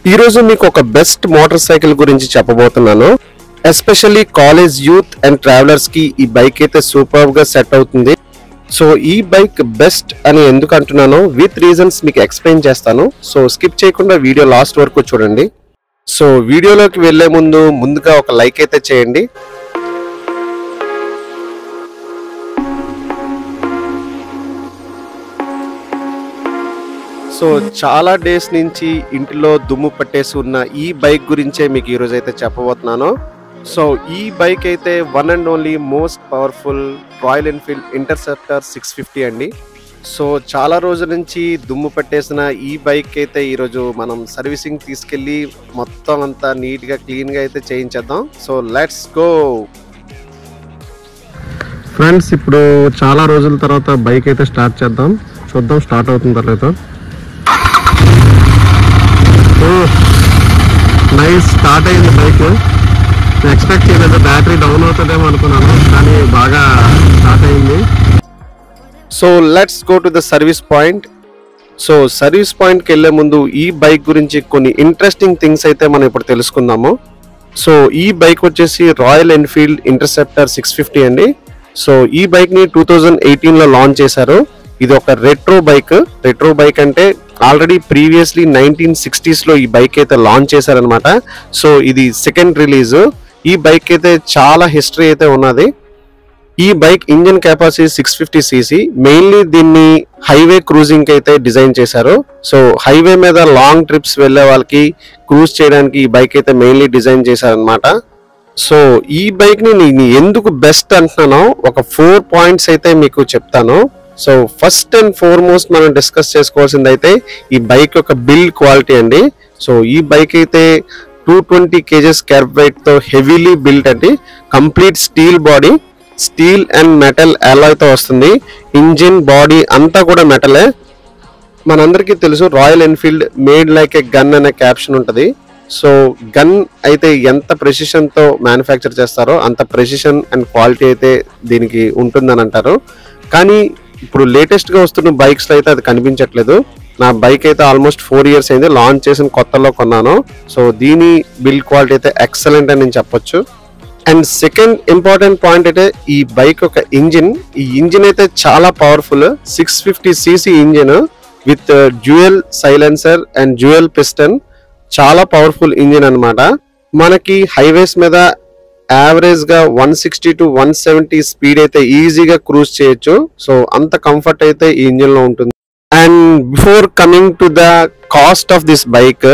ఈ రోజు మీకు ఒక బెస్ట్ మోటార్ సైకిల్ గురించి చెప్పబోతున్నాను. Especially college youth and travellers కి ఈ బైక్ అయితే సూపర్ గా సెట్ అవుతుంది. సో ఈ బైక్ బెస్ట్ అని ఎందుకు అంటున్నానో విత్ రీజన్స్ మీకు ఎక్స్ప్లెయిన్ చేస్తాను. సో స్కిప్ చేయకుండా వీడియో లాస్ట్ వరకు చూడండి. సో వీడియోలోకి వెళ్లే ముందుగా ఒక లైక్ అయితే చేయండి. సో చాలా డేస్ నుంచి ఇంటిలో దుమ్ము పట్టేసి ఉన్న ఈ బైక్ గురించే మీకు ఈరోజు అయితే చెప్పబోతున్నాను. సో ఈ బైక్ అయితే one and only most powerful royal Enfield interceptor 650 అండి. సో చాలా రోజుల నుంచి దుమ్ము పట్టేసిన ఈ బైక్ అయితే ఈరోజు మనం సర్వీసింగ్ తీసుకెళ్ళి మొత్తం అంతా నీట్గా క్లీన్గా అయితే చేయించేద్దాం. So let's go friends. ఇప్పుడు చాలా రోజుల తర్వాత బైక్ అయితే స్టార్ట్ చేద్దాం. చూద్దాం స్టార్ట్ అవుతుందో లేదో. నైస్ స్టార్ట్ అయింది బైక్. ఎక్స్పెక్ట్ చేయలేదు బ్యాటరీ డౌన్ అవుతుందేమో అనుకున్నాను, కానీ బాగా స్టార్ట్ అయింది. So let's go to the service point. So service పాయింట్కి వెళ్ళే ముందు ఈ బైక్ గురించి కొన్ని ఇంట్రెస్టింగ్ థింగ్స్ అయితే మనం ఇప్పుడు తెలుసుకుందాము. సో ఈ బైక్ వచ్చేసి రాయల్ ఎన్ఫీల్డ్ ఇంటర్సెప్టర్ 650 అండి. సో ఈ బైక్ని 2018లో లాంచ్ చేశారు. ఇది ఒక రెట్రో బైక్ అంటే ఆల్రెడీ ప్రీవియస్లీ 1960s ఈ బైక్ అయితే లాంచ్ చేశారనమాట. సో ఇది సెకండ్ రిలీజ్. ఈ బైక్ అయితే చాలా హిస్టరీ అయితే ఉన్నది. ఈ bike engine capacity 650cc. Mainly దీన్ని హైవే క్రూజింగ్ అయితే డిజైన్ చేశారు. సో హైవే మీద లాంగ్ ట్రిప్స్ వెళ్ళే వాళ్ళకి క్రూజ్ చేయడానికి ఈ బైక్ అయితే మెయిన్లీ డిజైన్ చేశారనమాట. సో ఈ బైక్ ని నేను ఎందుకు బెస్ట్ అంటున్నానో ఒక 4 పాయింట్స్ అయితే మీకు చెప్తాను. సో ఫస్ట్ అండ్ ఫార్మోస్ట్ మనం డిస్కస్ చేసుకోవాల్సింది అయితే ఈ బైక్ యొక్క బిల్డ్ క్వాలిటీ అండి. సో ఈ బైక్ అయితే 220 kgs కర్వ్ వెయిట్ తో హెవీలీ బిల్ట్ అండి. Complete steel body, steel and metal Alai తో వస్తుంది. ఇంజిన్ బాడీ అంతా కూడా మెటలే. మనందరికీ తెలుసు రాయల్ ఎన్ఫీల్డ్ మేడ్ లైక్ ఏ గన్ అనే క్యాప్షన్ ఉంటుంది. సో గన్ అయితే ఎంత ప్రెసిషన్ తో మ్యానుఫ్యాక్చర్ చేస్తారో అంత ప్రెసిషన్ అండ్ క్వాలిటీ అయితే దీనికి ఉంటుందని అంటారు. కానీ ఇప్పుడు లేటెస్ట్ గా వస్తున్న బైక్స్ లో అయితే అది కనిపించట్లేదు. నా బైక్ అయితే ఆల్మోస్ట్ 4 years అయింది, లాంచ్ చేసిన కొత్తలో కొన్నాను. సో దీని బిల్డ్ క్వాలిటీ అయితే ఎక్సలెంట్ అని నేను చెప్పొచ్చు. అండ్ సెకండ్ ఇంపార్టెంట్ పాయింట్ అయితే ఈ బైక్ ఒక ఇంజిన్. ఈ ఇంజిన్ అయితే చాలా powerful. 650cc engine with dual silencer and dual piston. చాలా పవర్ఫుల్ ఇంజిన్ అన్నమాట. మనకి హైవేస్ మీద యావరేజ్ గా 160 to 170 స్పీడ్ అయితే ఈజీగా క్రూజ్ చేయొచ్చు. సో అంత కంఫర్ట్ అయితే ఈ ఇంజిన్ లో ఉంటుంది. And before coming to the cost of this bike,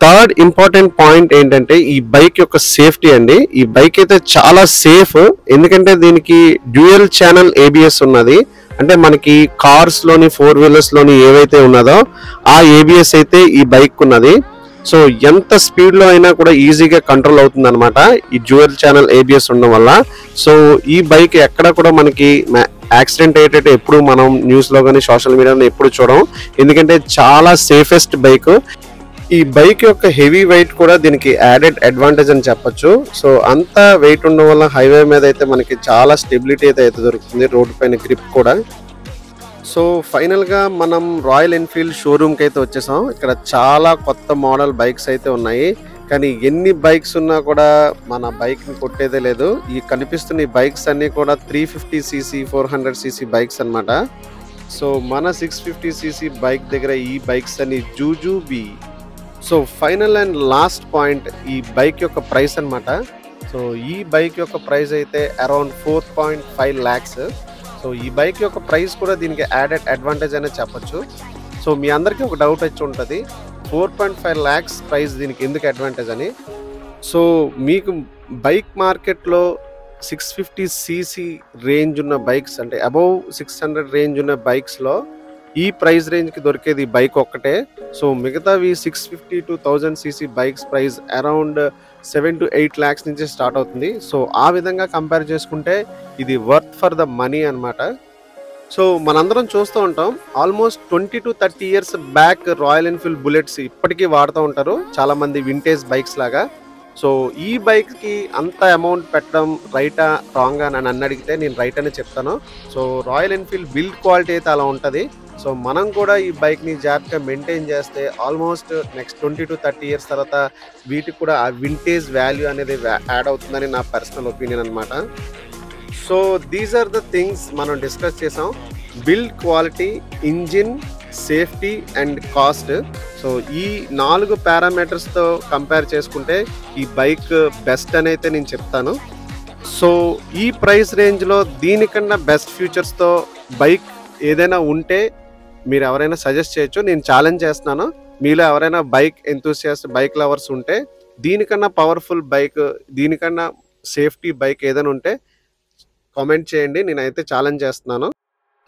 third important point ఏంటంటే ఈ బైక్ యొక్క సేఫ్టీ అండి. ఈ బైక్ అయితే చాలా సేఫ్. ఎందుకంటే దీనికి డ్యూయల్ ఛానల్ ABS ఉన్నది. అంటే మనకి కార్స్ లోని 4 wheelers లోని ఏవైతే ఉన్నదో ఆ ABS అయితే ఈ బైక్ ఉన్నది. సో ఎంత స్పీడ్ లో అయినా కూడా ఈజీగా కంట్రోల్ అవుతుంది అనమాట ఈ డ్యూయల్ ఛానల్ ABS ఉండడం వల్ల. సో ఈ బైక్ ఎక్కడ కూడా మనకి యాక్సిడెంట్ అయ్యేటట్టు ఎప్పుడు మనం న్యూస్ లో కానీ సోషల్ మీడియాలో ఎప్పుడు చూడం. ఎందుకంటే చాలా సేఫెస్ట్ బైక్. ఈ బైక్ యొక్క హెవీ వెయిట్ కూడా దీనికి యాడెడ్ అడ్వాంటేజ్ అని చెప్పొచ్చు. సో అంత వెయిట్ ఉండడం వల్ల హైవే మీద అయితే మనకి చాలా స్టెబిలిటీ అయితే దొరుకుతుంది, రోడ్డు పైన గ్రిప్ కూడా. సో ఫైనల్ గా మనం రాయల్ ఎన్ఫీల్డ్ షోరూమ్ కి అయితే వచ్చేసాం. ఇక్కడ చాలా కొత్త మోడల్ బైక్స్ అయితే ఉన్నాయి. కానీ ఎన్ని బైక్స్ ఉన్నా కూడా మన బైక్ ని కొట్టేదే లేదు. ఈ కనిపిస్తున్న ఈ బైక్స్ అన్ని కూడా 350cc 400cc బైక్స్ అన్నమాట. సో మన 650cc బైక్ దగ్గర ఈ బైక్స్ అన్ని jujube. So final and last point ఈ బైక్ యొక్క ప్రైస్ అన్నమాట. సో ఈ బైక్ యొక్క ప్రైస్ అయితే అరౌండ్ 4.5 lakhs. సో ఈ బైక్ యొక్క ప్రైస్ కూడా దీనికి యాడెడ్ అడ్వాంటేజ్ అనే చెప్పొచ్చు. సో మీ అందరికీ ఒక డౌట్ వచ్చి ఉంటుంది 4.5 lakhs ప్రైస్ దీనికి ఎందుకు అడ్వాంటేజ్ అని. సో మీకు బైక్ మార్కెట్లో 650cc రేంజ్ ఉన్న బైక్స్ అంటే అబౌవ్ 600 రేంజ్ ఉన్న బైక్స్లో ఈ ప్రైస్ రేంజ్కి దొరికేది బైక్ ఒక్కటే. సో మిగతావి 650 to 1000cc bikes price around 7 to 8 lakhs నుంచి స్టార్ట్ అవుతుంది. సో ఆ విధంగా కంపేర్ చేసుకుంటే ఇది వర్త్ ఫర్ ద మనీ అనమాట. సో మనందరం చూస్తూ ఉంటాం almost 20 to 30 years back royal Enfield bullets ఇప్పటికీ వాడుతూ ఉంటారు చాలా మంది వింటేజ్ బైక్స్ లాగా. సో ఈ బైక్ కి అంత అమౌంట్ పెట్టడం రైటా రాంగ్ అని నన్ను అడిగితే నేను రైట్ అనే చెప్తాను. So royal Enfield build quality అయితే అలా ఉంటుంది. సో మనం కూడా ఈ బైక్ని జాగ్రత్తగా మెయింటైన్ చేస్తే ఆల్మోస్ట్ నెక్స్ట్ 20 to 30 ఇయర్స్ తర్వాత వీటికి కూడా ఆ వింటేజ్ వాల్యూ అనేది యాడ్ అవుతుందని నా పర్సనల్ ఒపీనియన్ అనమాట. So these are the things మనం డిస్కస్ చేసాం. Build quality, engine, safety and cost. So ఈ 4 పారామీటర్స్తో కంపేర్ చేసుకుంటే ఈ బైక్ బెస్ట్ అని అయితే నేను చెప్తాను. సో ఈ ప్రైస్ రేంజ్లో దీనికన్నా బెస్ట్ ఫ్యూచర్స్తో బైక్ ఏదైనా ఉంటే మీరు ఎవరైనా సజెస్ట్ చేయొచ్చు. నేను ఛాలెంజ్ చేస్తున్నాను, మీలో ఎవరైనా బైక్ ఎంతూసియాస్ట్, బైక్ లవర్స్ ఉంటే దీనికన్నా పవర్ఫుల్ బైక్, దీనికన్నా సేఫ్టీ బైక్ ఏదైనా ఉంటే కామెంట్ చేయండి. నేనైతే ఛాలెంజ్ చేస్తున్నాను.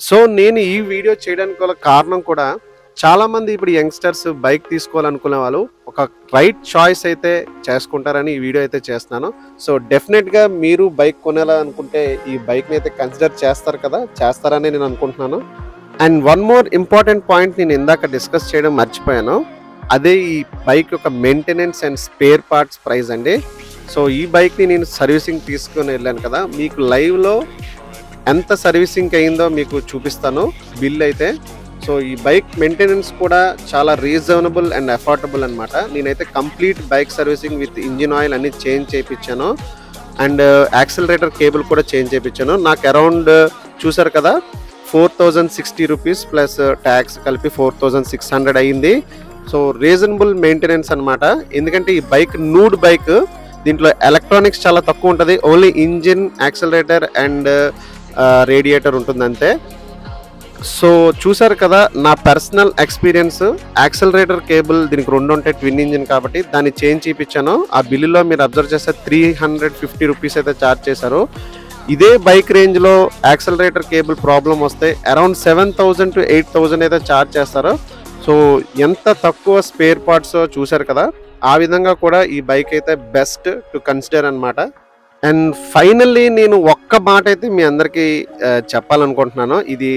సో నేను ఈ వీడియో చేయడానికి గల కారణం కూడా, చాలామంది ఇప్పుడు యంగ్స్టర్స్ బైక్ తీసుకోవాలనుకునే వాళ్ళు ఒక రైట్ చాయిస్ అయితే చేసుకుంటారని ఈ వీడియో అయితే చేస్తున్నాను. సో డెఫినెట్గా మీరు బైక్ కొనాలనుకుంటే ఈ బైక్ని అయితే కన్సిడర్ చేస్తారు కదా, చేస్తారని నేను అనుకుంటున్నాను. And one more important point నేను ఇందాక డిస్కస్ చేయడం మర్చిపోయాను. అదే ఈ బైక్ యొక్క maintenance and spare parts price అండి. సో ఈ బైక్ని నేను సర్వీసింగ్ తీసుకొని వెళ్ళాను కదా, మీకు లైవ్లో ఎంత సర్వీసింగ్ అయిందో మీకు చూపిస్తాను బిల్ అయితే. సో ఈ బైక్ మెయింటెనెన్స్ కూడా చాలా రీజనబుల్ అండ్ అఫోర్డబుల్ అనమాట. నేనైతే complete bike servicing with engine oil అన్ని చేంజ్ చేయించాను అండ్ యాక్సిలరేటర్ కేబుల్ కూడా చేంజ్ చేయించాను. నాకు అరౌండ్ చూసారు కదా 4060 రూపీస్ ప్లస్ ట్యాక్స్ కలిపి 4600 అయ్యింది. సో రీజనబుల్ మెయింటెనెన్స్ అనమాట. ఎందుకంటే ఈ బైక్ నూడ్ బైక్, దీంట్లో ఎలక్ట్రానిక్స్ చాలా తక్కువ ఉంటుంది. Only engine, accelerator and radiator ఉంటుంది అంతే. సో చూసారు కదా నా పర్సనల్ ఎక్స్పీరియన్స్. యాక్సిలరేటర్ కేబుల్ దీనికి 2 ఉంటాయి, ట్విన్ ఇంజిన్ కాబట్టి దాన్ని చేంజ్ చేయించాను. ఆ బిల్లులో మీరు అబ్జర్వ్ చేస్తే 350 రూపీస్ అయితే ఛార్జ్ చేశారు. ఇదే బైక్ రేంజ్లో యాక్సిలరేటర్ కేబుల్ ప్రాబ్లం వస్తే అరౌండ్ 7000 to 8000 అయితే ఛార్జ్ చేస్తారు. సో ఎంత తక్కువ స్పేర్ పార్ట్స్ చూసారు కదా, ఆ విధంగా కూడా ఈ బైక్ అయితే బెస్ట్ టు కన్సిడర్ అనమాట. అండ్ ఫైనల్లీ నేను ఒక్క మాట అయితే మీ అందరికీ చెప్పాలనుకుంటున్నాను. ఇది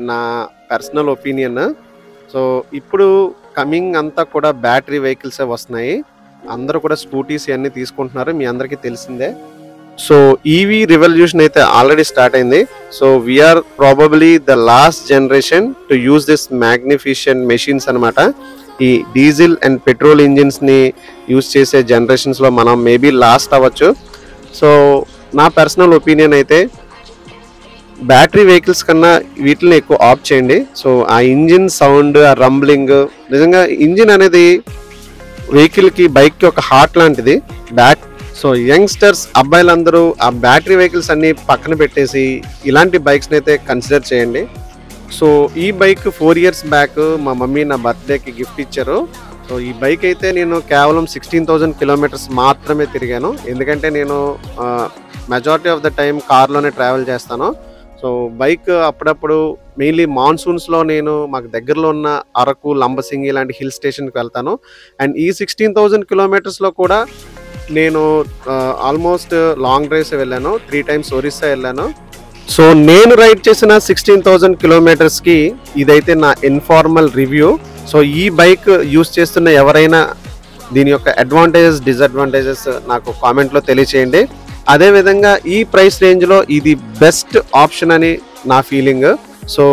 నా పర్సనల్ ఒపీనియన్. సో ఇప్పుడు కమింగ్ అంతా కూడా బ్యాటరీ వెహికల్సే వస్తున్నాయి. అందరూ కూడా స్కూటీస్ అన్నీ తీసుకుంటున్నారు, మీ అందరికీ తెలిసిందే. సో ఈవీ రివల్యూషన్ అయితే ఆల్రెడీ స్టార్ట్ అయింది. So we are probably the last generation to use this magnificent machines అనమాట. ఈ డీజిల్ అండ్ పెట్రోల్ ఇంజిన్స్ని యూజ్ చేసే జనరేషన్స్లో మనం మేబీ లాస్ట్ అవ్వచ్చు. సో నా పర్సనల్ ఒపీనియన్ అయితే బ్యాటరీ వెహికల్స్ కన్నా వీటిని ఎక్కువ ఆప్ట్ చేయండి. సో ఆ ఇంజిన్ సౌండ్, ఆ రంబ్లింగ్, నిజంగా ఇంజిన్ అనేది వెహికల్కి, బైక్కి ఒక హార్ట్ లాంటిది. సో యంగ్స్టర్స్, అబ్బాయిలందరూ ఆ బ్యాటరీ వెహికల్స్ అన్ని పక్కన పెట్టేసి ఇలాంటి బైక్స్ని అయితే కన్సిడర్ చేయండి. సో ఈ బైక్ 4 years బ్యాక్ మా మమ్మీ నా బర్త్డేకి గిఫ్ట్ ఇచ్చారు. సో ఈ బైక్ అయితే నేను కేవలం 16,000 కిలోమీటర్స్ మాత్రమే తిరిగాను. ఎందుకంటే నేను మెజారిటీ ఆఫ్ ద టైం కార్లోనే ట్రావెల్ చేస్తాను. సో బైక్ అప్పుడప్పుడు మెయిన్లీ మాన్సూన్స్లో నేను మాకు దగ్గరలో ఉన్న అరకు, లంబసింగి ఇలాంటి హిల్ స్టేషన్కి వెళ్తాను. అండ్ ఈ 16,000 కిలోమీటర్స్లో కూడా నేను ఆల్మోస్ట్ లాంగ్ డ్రైవ్స్ వెళ్ళాను. 3 times ఒరిస్సా వెళ్ళాను. సో నేను రైడ్ చేసిన 16,000 కిలోమీటర్స్కి ఇదైతే నా ఇన్ఫార్మల్ రివ్యూ. సో ఈ బైక్ యూస్ చేస్తున్న ఎవరైనా దీని యొక్క అడ్వాంటేజెస్, డిసడ్వాంటేజెస్ నాకు కామెంట్లో తెలియచేయండి. అదేవిధంగా ఈ ప్రైస్ రేంజ్లో ఇది బెస్ట్ ఆప్షన్ అని నా ఫీలింగ్. సో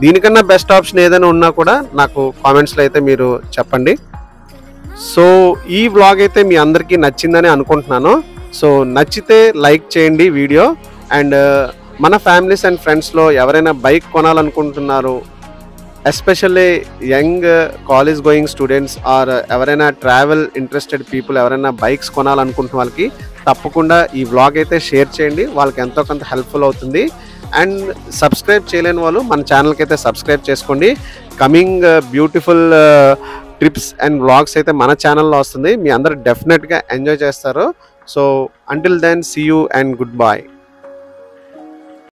దీనికన్నా బెస్ట్ ఆప్షన్ ఏదైనా ఉన్నా కూడా నాకు కామెంట్స్లో అయితే మీరు చెప్పండి. సో ఈ వ్లాగ్ అయితే మీ అందరికీ నచ్చిందని అనుకుంటున్నాను. సో నచ్చితే లైక్ చేయండి వీడియో. అండ్ మన ఫ్యామిలీస్ అండ్ ఫ్రెండ్స్లో ఎవరైనా బైక్ కొనాలనుకుంటున్నారు, especially young college going students or ఎవరైనా ట్రావెల్ ఇంట్రెస్టెడ్ పీపుల్ ఎవరైనా బైక్స్ కొనాలనుకుంటున్న వాళ్ళకి తప్పకుండా ఈ వ్లాగ్ అయితే షేర్ చేయండి. వాళ్ళకి ఎంతో కొంత హెల్ప్ఫుల్ అవుతుంది. అండ్ సబ్స్క్రైబ్ చేయలేని వాళ్ళు మన ఛానల్కి అయితే సబ్స్క్రైబ్ చేసుకోండి. Coming beautiful trips and vlogs అయితే మన ఛానల్లో వస్తుంది. మీ అందరూ డెఫినెట్గా ఎంజాయ్ చేస్తారు. So until then, see you and good by.